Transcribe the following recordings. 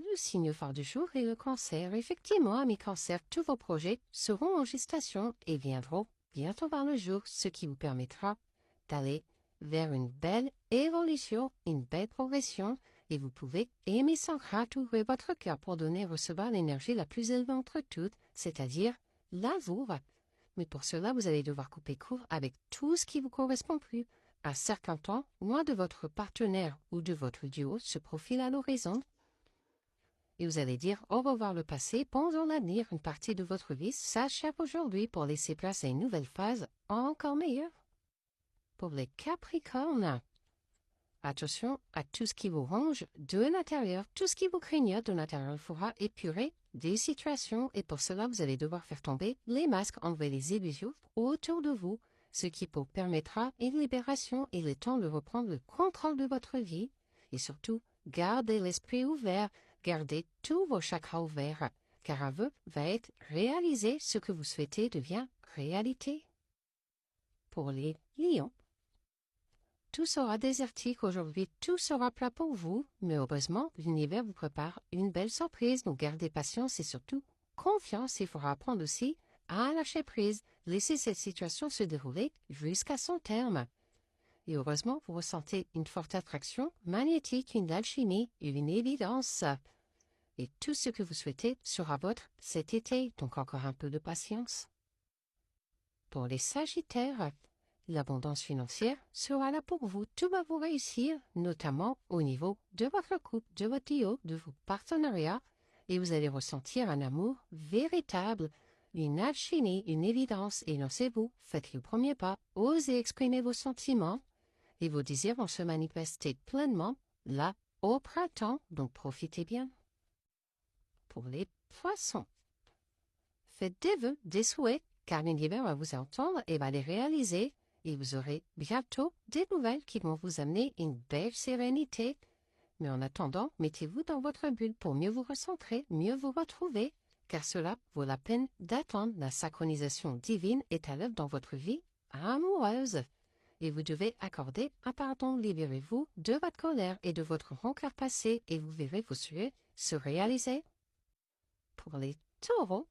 Le signe phare du jour est le cancer. Effectivement, amis cancer, tous vos projets seront en gestation et viendront bientôt voir le jour, ce qui vous permettra d'aller vers une belle évolution, une belle progression, et vous pouvez aimer sans crainte ouvrir votre cœur pour donner et recevoir l'énergie la plus élevée entre toutes, c'est-à-dire l'amour. Mais pour cela, vous allez devoir couper court avec tout ce qui vous correspond plus. À certain temps, loin de votre partenaire ou de votre duo se profile à l'horizon. Et vous allez dire au revoir le passé, bonjour l'avenir, une partie de votre vie s'achève aujourd'hui pour laisser place à une nouvelle phase encore meilleure. Pour les Capricornes, attention à tout ce qui vous ronge de l'intérieur, tout ce qui vous craignait de l'intérieur, il faudra épurer des situations et pour cela vous allez devoir faire tomber les masques, enlever les illusions autour de vous, ce qui vous permettra une libération et le temps de reprendre le contrôle de votre vie et surtout gardez l'esprit ouvert, gardez tous vos chakras ouverts car un vœu va être réalisé, ce que vous souhaitez devient réalité. Pour les lions, tout sera désertique aujourd'hui, tout sera plat pour vous, mais heureusement, l'univers vous prépare une belle surprise, donc gardez patience et surtout confiance. Il faudra apprendre aussi à lâcher prise, laisser cette situation se dérouler jusqu'à son terme. Et heureusement, vous ressentez une forte attraction magnétique, une alchimie, une évidence. Et tout ce que vous souhaitez sera votre cet été, donc encore un peu de patience. Pour les Sagittaires, l'abondance financière sera là pour vous. Tout va vous réussir, notamment au niveau de votre couple, de votre duo, de vos partenariats. Et vous allez ressentir un amour véritable, une alchimie, une évidence. Et lancez-vous, faites le premier pas, osez exprimer vos sentiments. Et vos désirs vont se manifester pleinement, là, au printemps. Donc profitez bien. Pour les Poissons, faites des vœux, des souhaits, car l'univers va vous entendre et va les réaliser. Et vous aurez bientôt des nouvelles qui vont vous amener une belle sérénité. Mais en attendant, mettez-vous dans votre bulle pour mieux vous recentrer, mieux vous retrouver, car cela vaut la peine d'attendre. La synchronisation divine est à l'œuvre dans votre vie amoureuse. Et vous devez accorder un pardon. Libérez-vous de votre colère et de votre rancœur passé et vous verrez vos souhaits se réaliser. Pour les Taureaux,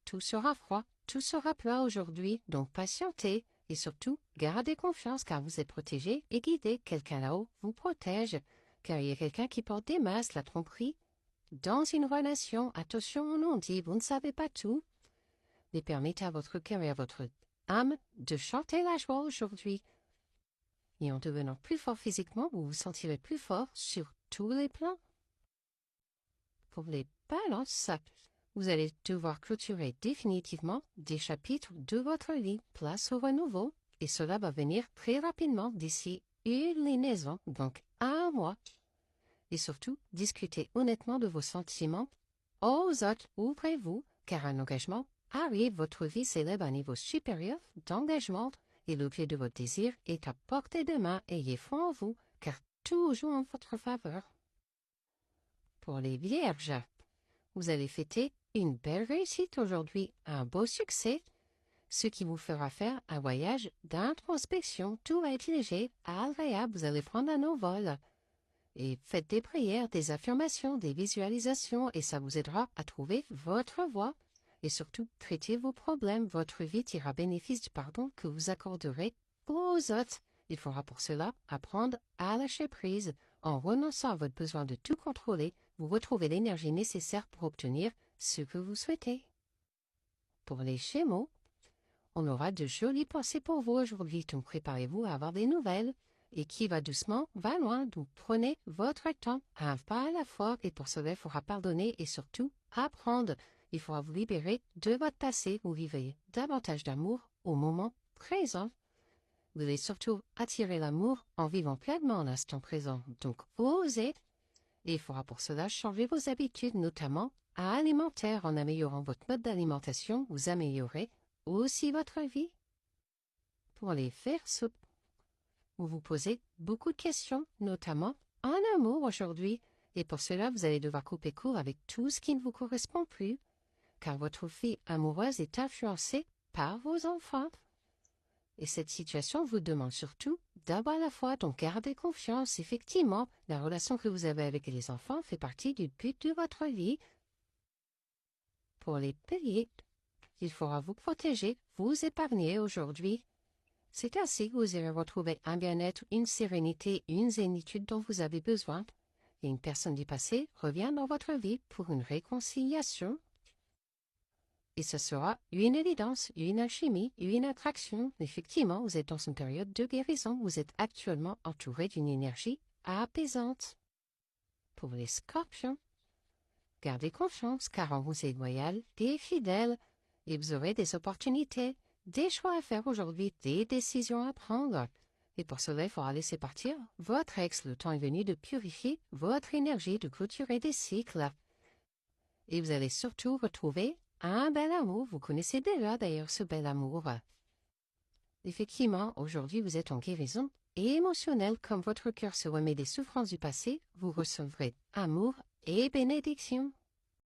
tout sera froid, tout sera plat aujourd'hui, donc patientez. Et surtout, gardez confiance car vous êtes protégé et guidé. Quelqu'un là-haut vous protège, car il y a quelqu'un qui porte des masques, la tromperie. Dans une relation, attention, on dit, vous ne savez pas tout. Mais permettez à votre cœur et à votre âme de chanter la joie aujourd'hui. Et en devenant plus fort physiquement, vous vous sentirez plus fort sur tous les plans. Pour les balances, vous allez devoir clôturer définitivement des chapitres de votre vie, place au renouveau, et cela va venir très rapidement d'ici une liaison, donc un mois. Et surtout, discutez honnêtement de vos sentiments aux autres, ouvrez-vous, car un engagement arrive, votre vie s'élève à un niveau supérieur d'engagement, et l'objet de votre désir est à portée de main, ayez foi en vous, car tout joue en votre faveur. Pour les vierges, vous allez fêter une belle réussite aujourd'hui, un beau succès, ce qui vous fera faire un voyage d'introspection. Tout va être léger, agréable, vous allez prendre un envol. Et faites des prières, des affirmations, des visualisations, et ça vous aidera à trouver votre voie. Et surtout, traitez vos problèmes, votre vie tirera bénéfice du pardon que vous accorderez aux autres. Il faudra pour cela apprendre à lâcher prise. En renonçant à votre besoin de tout contrôler, vous retrouvez l'énergie nécessaire pour obtenir ce que vous souhaitez. Pour les Gémeaux, on aura de jolies pensées pour vous aujourd'hui, donc préparez-vous à avoir des nouvelles. Et qui va doucement, va loin, donc prenez votre temps, un pas à la fois, et pour cela, il faudra pardonner et surtout apprendre. Il faudra vous libérer de votre passé, vous vivez davantage d'amour au moment présent. Vous allez surtout attirer l'amour en vivant pleinement l'instant présent, donc osez. Et il faudra pour cela changer vos habitudes, notamment alimentaires. En améliorant votre mode d'alimentation, vous améliorez aussi votre vie. Pour les Verseaux, vous vous posez beaucoup de questions, notamment en amour aujourd'hui. Et pour cela, vous allez devoir couper court avec tout ce qui ne vous correspond plus, car votre vie amoureuse est influencée par vos enfants. Et cette situation vous demande surtout d'avoir la foi, donc gardez confiance. Effectivement, la relation que vous avez avec les enfants fait partie du but de votre vie. Pour les payer, il faudra vous protéger, vous épargner aujourd'hui. C'est ainsi que vous irez retrouver un bien-être, une sérénité, une zénitude dont vous avez besoin. Et une personne du passé revient dans votre vie pour une réconciliation. Et ce sera une évidence, une alchimie, une attraction. Effectivement, vous êtes dans une période de guérison. Vous êtes actuellement entouré d'une énergie apaisante. Pour les scorpions, gardez confiance car on vous est loyal et fidèle. Et vous aurez des opportunités, des choix à faire aujourd'hui, des décisions à prendre. Et pour cela, il faudra laisser partir votre ex. Le temps est venu de purifier votre énergie, de clôturer des cycles. Et vous allez surtout retrouver un bel amour. Vous connaissez déjà d'ailleurs ce bel amour. Effectivement, aujourd'hui vous êtes en guérison émotionnelle. Comme votre cœur se remet des souffrances du passé, vous recevrez amour et bénédiction.